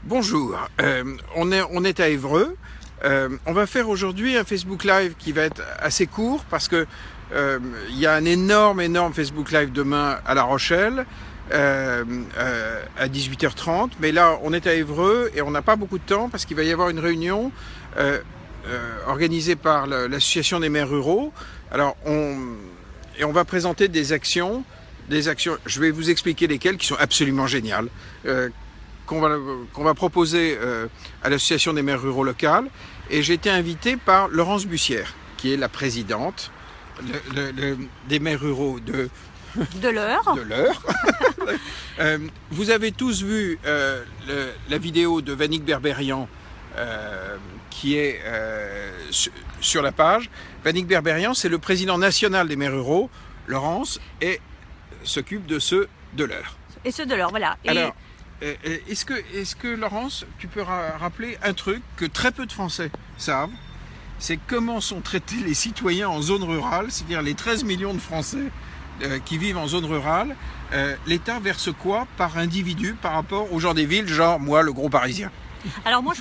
Bonjour, on est à Évreux. On va faire aujourd'hui un Facebook Live qui va être assez court parce que il y a un énorme Facebook Live demain à La Rochelle à 18h30. Mais là, on est à Évreux et on n'a pas beaucoup de temps parce qu'il va y avoir une réunion organisée par l'Association des maires ruraux. Alors, on va présenter des actions. Je vais vous expliquer lesquelles qui sont absolument géniales. Qu'on va proposer à l'Association des maires ruraux locales. Et j'ai été invité par Laurence Bussière, qui est la présidente des maires ruraux de l'Eure. Vous avez tous vu la vidéo de Vannick Berberian qui est sur la page. Vannick Berberian, c'est le président national des maires ruraux. Laurence s'occupe de ceux de l'Eure. Et ceux de l'Eure, voilà. Alors, est-ce que Laurence, tu peux rappeler un truc que très peu de Français savent, c'est comment sont traités les citoyens en zone rurale, c'est-à-dire les 13 millions de Français qui vivent en zone rurale. L'État verse quoi par individu par rapport aux gens des villes, genre moi, le gros Parisien? Alors moi,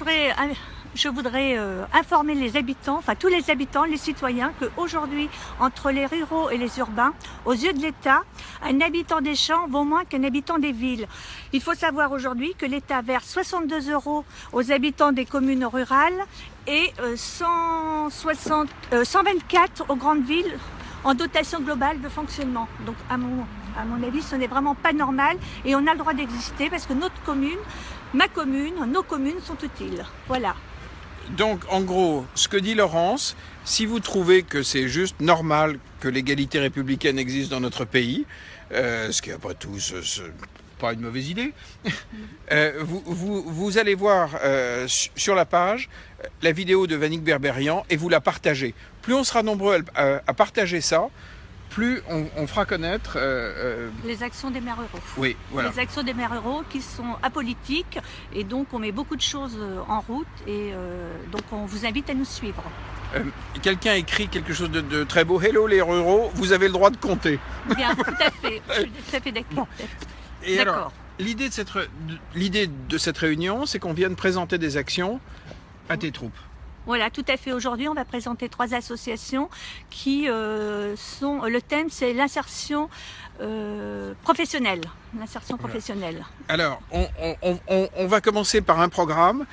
je voudrais informer les habitants, enfin tous les habitants, les citoyens, qu'aujourd'hui, entre les ruraux et les urbains, aux yeux de l'État, un habitant des champs vaut moins qu'un habitant des villes. Il faut savoir aujourd'hui que l'État verse 62 € aux habitants des communes rurales et 124 aux grandes villes en dotation globale de fonctionnement. Donc à mon avis, ce n'est vraiment pas normal et on a le droit d'exister parce que notre commune, ma commune, nos communes sont utiles. Voilà. Donc, en gros, ce que dit Laurence, si vous trouvez que c'est juste normal que l'égalité républicaine existe dans notre pays, ce qui, après tout, c'est pas une mauvaise idée, vous allez voir sur la page la vidéo de Vannick Berberian et vous la partagez. Plus on sera nombreux à partager ça, plus on fera connaître les actions des maires ruraux. Oui, voilà. Les actions des maires ruraux qui sont apolitiques et donc on met beaucoup de choses en route et donc on vous invite à nous suivre. Quelqu'un écrit quelque chose de très beau. Hello les ruraux, vous avez le droit de compter. Bien, tout à fait. Je suis tout à fait d'accord. Bon. Et alors, l'idée de cette réunion, c'est qu'on vienne présenter des actions à tes troupes. Voilà, tout à fait. Aujourd'hui, on va présenter 3 associations qui sont... Le thème, c'est l'insertion professionnelle. L'insertion professionnelle. Alors, on va commencer par un programme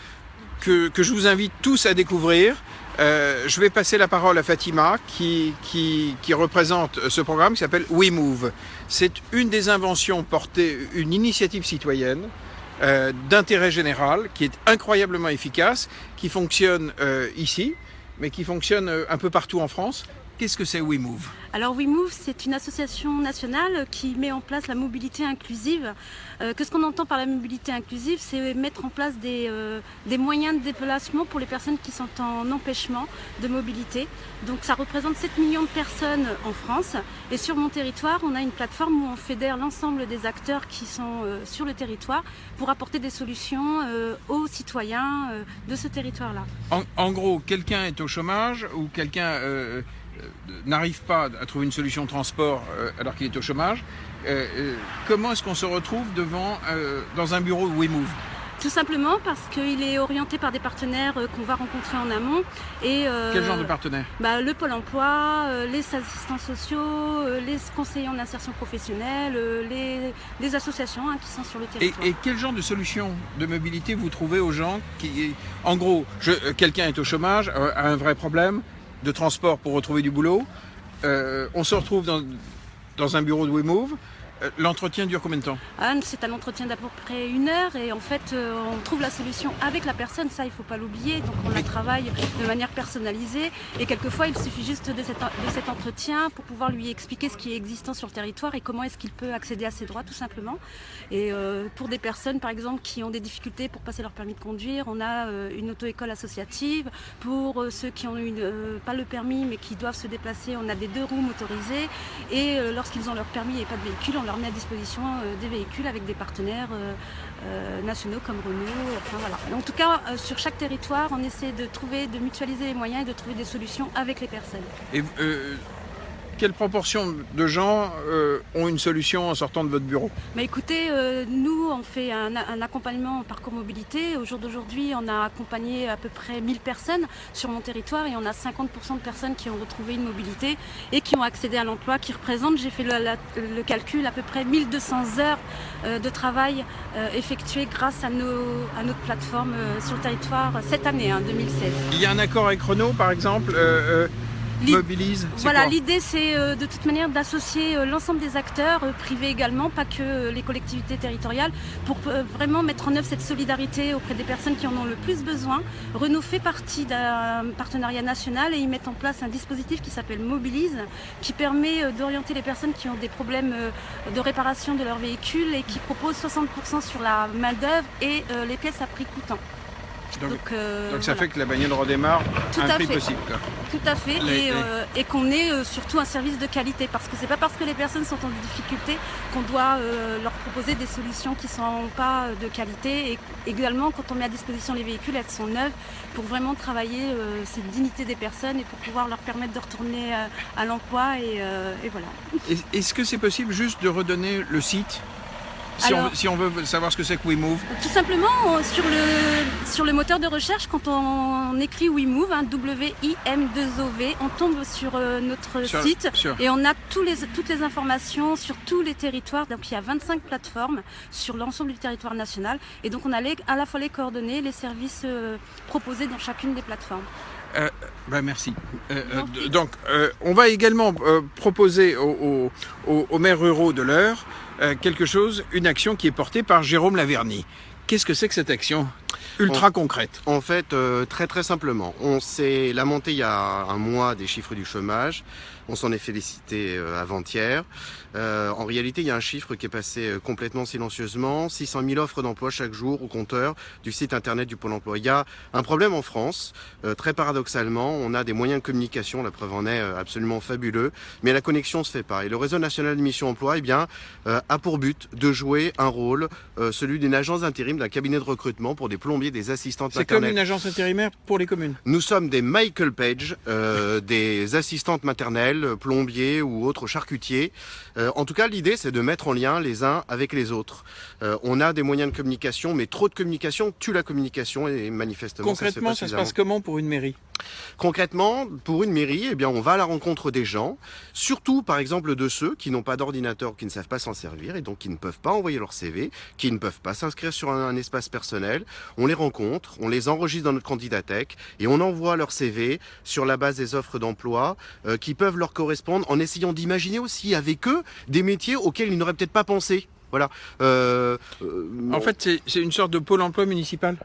que je vous invite tous à découvrir. Je vais passer la parole à Fatima qui représente ce programme qui s'appelle WeMove. C'est une des inventions portées, une initiative citoyenne d'intérêt général qui est incroyablement efficace, qui fonctionne ici, mais qui fonctionne un peu partout en France. Qu'est-ce que c'est WeMove ? Alors WeMove, c'est une association nationale qui met en place la mobilité inclusive. Qu'est-ce qu'on entend par la mobilité inclusive? C'est mettre en place des moyens de déplacement pour les personnes qui sont en empêchement de mobilité. Donc ça représente 7 millions de personnes en France. Et sur mon territoire, on a une plateforme où on fédère l'ensemble des acteurs qui sont sur le territoire pour apporter des solutions aux citoyens de ce territoire-là. En gros, quelqu'un est au chômage ou quelqu'un n'arrive pas à trouver une solution de transport alors qu'il est au chômage, comment est-ce qu'on se retrouve dans un bureau de WeMove ? Tout simplement parce qu'il est orienté par des partenaires qu'on va rencontrer en amont. Quel genre de partenaires ? Le Pôle emploi, les assistants sociaux, les conseillers en insertion professionnelle, les associations qui sont sur le territoire. Et quel genre de solution de mobilité vous trouvez aux gens qui... En gros, quelqu'un est au chômage, a un vrai problème de transport pour retrouver du boulot. On se retrouve dans un bureau de WeMove. L'entretien dure combien de temps ? C'est un entretien d'à peu près 1 heure et en fait on trouve la solution avec la personne, ça il ne faut pas l'oublier, donc on la travaille de manière personnalisée et quelquefois il suffit juste de cet entretien pour pouvoir lui expliquer ce qui est existant sur le territoire et comment est-ce qu'il peut accéder à ses droits tout simplement. Et pour des personnes par exemple qui ont des difficultés pour passer leur permis de conduire, on a une auto-école associative. Pour ceux qui ont pas le permis mais qui doivent se déplacer, on a des 2 roues motorisées et lorsqu'ils ont leur permis et pas de véhicule, on leur met à disposition des véhicules avec des partenaires nationaux comme Renault. Enfin, voilà. En tout cas, sur chaque territoire, on essaie de mutualiser les moyens et de trouver des solutions avec les personnes. Et quelle proportion de gens ont une solution en sortant de votre bureau? Écoutez, nous on fait un accompagnement en parcours mobilité. Au jour d'aujourd'hui, on a accompagné à peu près 1000 personnes sur mon territoire et on a 50% de personnes qui ont retrouvé une mobilité et qui ont accédé à l'emploi, qui représentent, j'ai fait le calcul, à peu près 1200 heures de travail effectuées grâce à notre plateforme sur le territoire cette année, 2016. Il y a un accord avec Renault, par exemple, Mobilise. Voilà, l'idée c'est de toute manière d'associer l'ensemble des acteurs, privés également, pas que les collectivités territoriales, pour vraiment mettre en œuvre cette solidarité auprès des personnes qui en ont le plus besoin. Renault fait partie d'un partenariat national et ils mettent en place un dispositif qui s'appelle Mobilise, qui permet d'orienter les personnes qui ont des problèmes de réparation de leur véhicule et qui propose 60% sur la main-d'œuvre et les pièces à prix coûtant. Donc ça fait que la bagnole redémarre à un prix possible. Quoi. Tout à fait, et qu'on ait surtout un service de qualité, parce que c'est pas parce que les personnes sont en difficulté qu'on doit leur proposer des solutions qui ne sont pas de qualité. Et également, quand on met à disposition les véhicules, elles sont neuves pour vraiment travailler cette dignité des personnes et pour pouvoir leur permettre de retourner à l'emploi et voilà. Est-ce que c'est possible juste de redonner le site ? Si on veut savoir ce que c'est que WeMove. Tout simplement, sur le moteur de recherche, quand on écrit WeMove, W-I-M-2-O-V, on tombe sur notre site et on a toutes les informations sur tous les territoires. Donc il y a 25 plateformes sur l'ensemble du territoire national. Et donc on a à la fois les coordonnées, les services proposés dans chacune des plateformes. Merci. Donc, on va également proposer aux maires ruraux de l'Eure une action qui est portée par Jérôme Laverny. Qu'est-ce que c'est que cette action ultra concrète? En fait, très très simplement, on s'est lamenté il y a un mois des chiffres du chômage. On s'en est félicité avant-hier. En réalité, il y a un chiffre qui est passé complètement silencieusement. 600 000 offres d'emploi chaque jour au compteur du site internet du Pôle emploi. Il y a un problème en France. Très paradoxalement, on a des moyens de communication, la preuve en est absolument fabuleux, mais la connexion ne se fait pas. Et le réseau national de Mission Emploi a pour but de jouer un rôle, celui d'une agence d'intérim, d'un cabinet de recrutement pour des plombiers, des assistantes maternelles. C'est comme une agence intérimaire pour les communes. Nous sommes des Michael Page, des assistantes maternelles, plombiers ou autres charcutiers. En tout cas, l'idée, c'est de mettre en lien les uns avec les autres. On a des moyens de communication, mais trop de communication tue la communication et manifestement, concrètement, ça se passe comment pour une mairie? Concrètement, pour une mairie, on va à la rencontre des gens, surtout par exemple de ceux qui n'ont pas d'ordinateur, qui ne savent pas s'en servir et donc qui ne peuvent pas envoyer leur CV, qui ne peuvent pas s'inscrire sur un espace personnel. On les rencontre, on les enregistre dans notre candidathèque et on envoie leur CV sur la base des offres d'emploi qui peuvent leur correspondre, en essayant d'imaginer aussi avec eux des métiers auxquels ils n'auraient peut-être pas pensé. Voilà. En fait, c'est une sorte de pôle emploi municipal.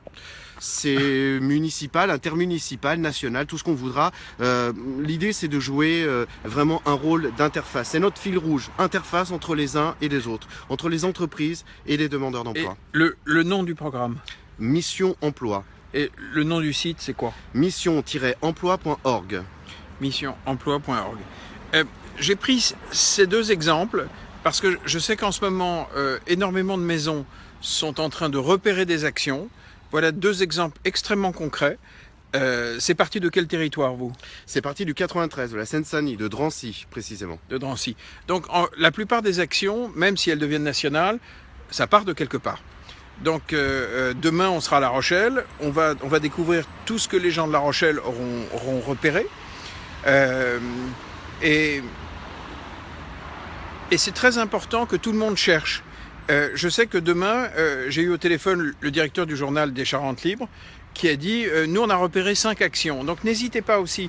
C'est municipal, intermunicipal, national, tout ce qu'on voudra. L'idée, c'est de jouer vraiment un rôle d'interface. C'est notre fil rouge, interface entre les uns et les autres, entre les entreprises et les demandeurs d'emploi. Et le nom du programme? Mission Emploi. Et le nom du site, c'est quoi? mission-emploi.org. Mission-emploi.org. J'ai pris ces deux exemples parce que je sais qu'en ce moment, énormément de maisons sont en train de repérer des actions. Voilà deux exemples extrêmement concrets. C'est parti de quel territoire, vous? C'est parti du 93, de la Seine-Saint-Denis, de Drancy, précisément. De Drancy. Donc, la plupart des actions, même si elles deviennent nationales, ça part de quelque part. Donc, demain, on sera à La Rochelle. On va découvrir tout ce que les gens de La Rochelle auront repéré. Et c'est très important que tout le monde cherche. Je sais que demain, j'ai eu au téléphone le directeur du journal des Charentes Libres qui a dit nous, on a repéré 5 actions. Donc n'hésitez pas aussi,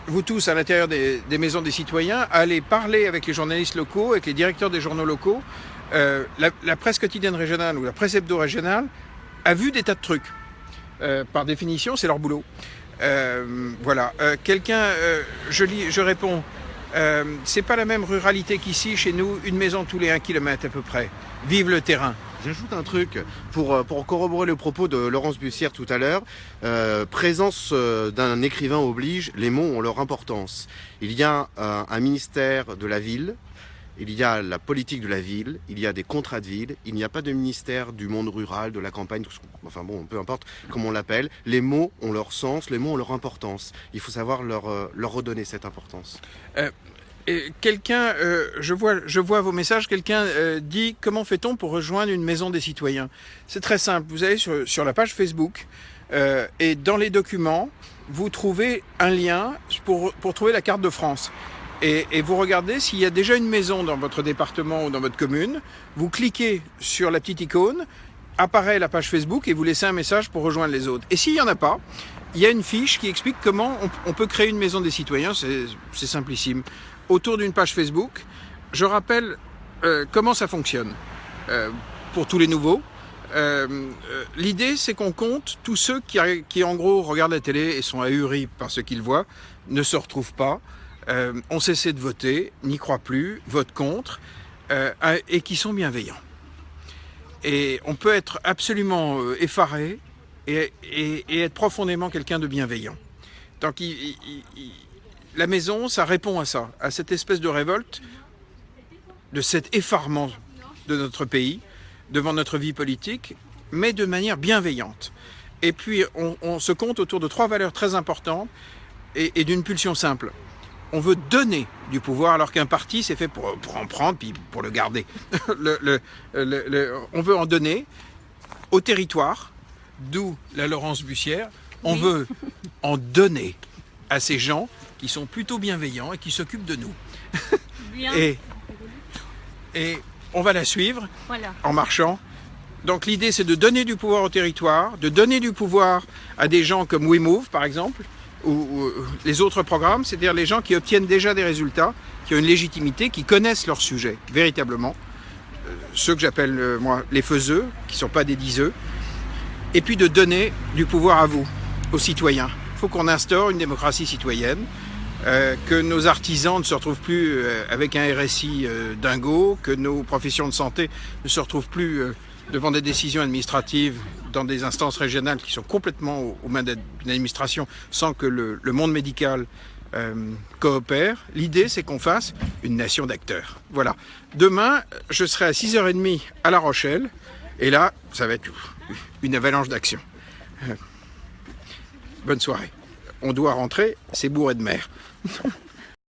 vous tous à l'intérieur des maisons des citoyens, à aller parler avec les journalistes locaux, avec les directeurs des journaux locaux. La presse quotidienne régionale ou la presse hebdo régionale a vu des tas de trucs. Par définition, c'est leur boulot. Voilà. Je réponds. C'est pas la même ruralité qu'ici, chez nous, une maison tous les 1 km à peu près. Vive le terrain. J'ajoute un truc pour corroborer le propos de Laurence Bussière tout à l'heure. Présence d'un écrivain oblige, les mots ont leur importance. Il y a un ministère de la ville, il y a la politique de la ville, il y a des contrats de ville, il n'y a pas de ministère du monde rural, de la campagne, enfin bon, peu importe comment on l'appelle. Les mots ont leur sens, les mots ont leur importance. Il faut savoir leur redonner cette importance. quelqu'un, je vois vos messages, quelqu'un dit « Comment fait-on pour rejoindre une maison des citoyens ?» C'est très simple, vous allez sur la page Facebook et dans les documents, vous trouvez un lien pour trouver la carte de France. Et vous regardez s'il y a déjà une maison dans votre département ou dans votre commune, vous cliquez sur la petite icône, apparaît la page Facebook et vous laissez un message pour rejoindre les autres. Et s'il n'y en a pas, il y a une fiche qui explique comment on peut créer une maison des citoyens, c'est simplissime. Autour d'une page Facebook, je rappelle comment ça fonctionne pour tous les nouveaux. L'idée, c'est qu'on compte tous ceux qui en gros regardent la télé et sont ahuris par ce qu'ils voient, ne se retrouvent pas, ont cessé de voter, n'y croient plus, votent contre, et qui sont bienveillants. Et on peut être absolument effaré et être profondément quelqu'un de bienveillant. Donc la maison, ça répond à ça, à cette espèce de révolte, de cet effarement de notre pays, devant notre vie politique, mais de manière bienveillante. Et puis, on se compte autour de 3 valeurs très importantes et d'une pulsion simple. On veut donner du pouvoir, alors qu'un parti, c'est fait pour en prendre, puis pour le garder. On veut en donner au territoire, d'où la Laurence Bussière. On veut en donner à ces gens qui sont plutôt bienveillants et qui s'occupent de nous. Bien. Et on va la suivre Voilà. en marchant. Donc l'idée, c'est de donner du pouvoir au territoire, de donner du pouvoir à des gens comme WeMove, par exemple, ou les autres programmes, c'est-à-dire les gens qui obtiennent déjà des résultats, qui ont une légitimité, qui connaissent leur sujet, véritablement. Ceux que j'appelle, moi, les faiseux, qui ne sont pas des diseux. Et puis de donner du pouvoir à vous, aux citoyens. Il faut qu'on instaure une démocratie citoyenne, que nos artisans ne se retrouvent plus avec un RSI dingo, que nos professions de santé ne se retrouvent plus devant des décisions administratives dans des instances régionales qui sont complètement aux mains d'une administration sans que le monde médical coopère. L'idée, c'est qu'on fasse une nation d'acteurs. Voilà. Demain, je serai à 6h30 à La Rochelle, et là, ça va être une avalanche d'action. Bonne soirée. On doit rentrer, c'est bourré de mer.